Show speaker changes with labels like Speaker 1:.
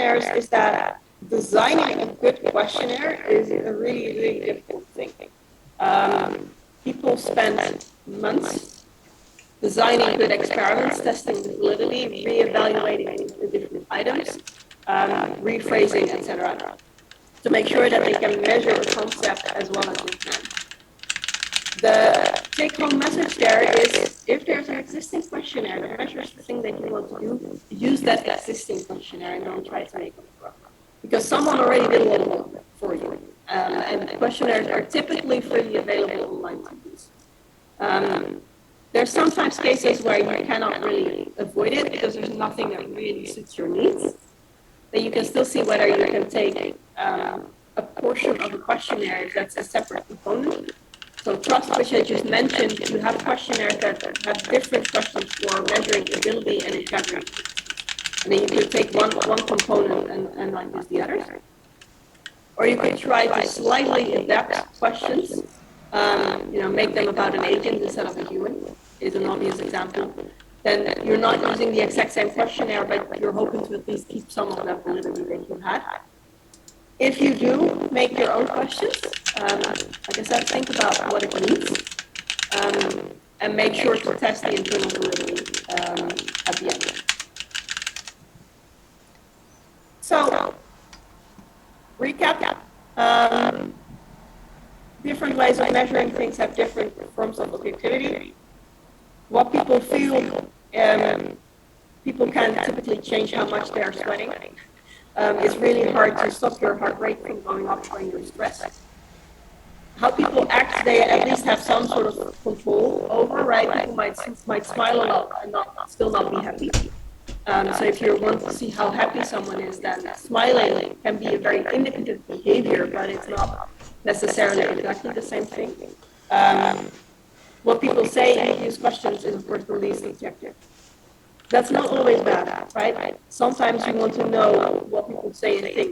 Speaker 1: questionnaires is that designing a good questionnaire is a really, really difficult thing. People spend months designing good experiments, testing the validity, reevaluating the different items, rephrasing, etc., to make sure that they can measure the concept as well as they can. The take-home message there is, if there's an existing questionnaire that measures the thing that you want to do, use that existing questionnaire and don't try to make it up. Because someone already did a lot of work for you. And questionnaires are typically freely available online to use. There's sometimes cases where you cannot really avoid it because there's nothing that really suits your needs. But you can still see whether you can take a portion of the questionnaire that's a separate component. So trust, which I just mentioned, you have questionnaires that have different questions for measuring ability and integrity. And then you could take one component and not use the others. Or you could try to slightly adapt questions, make them about an agent instead of a human, is an obvious example. Then you're not using the exact same questionnaire, but you're hoping to at least keep some of that validity that you had. If you do make your own questions, like I said, think about what it means, and make sure to test the internal validity at the end. So, recap. Different ways of measuring things have different forms of objectivity. What people feel, people can typically change how much they are sweating. It's really hard to stop your heart rate from going up when you're stressed. How people act, they at least have some sort of control over, right? People might smile a lot and still not be happy. So if you want to see how happy someone is, then smiling can be a very indicative behavior, but it's not necessarily exactly the same thing. What people say in these questions is, of course, the least objective. That's not always bad, right? Sometimes you want to know what people say and think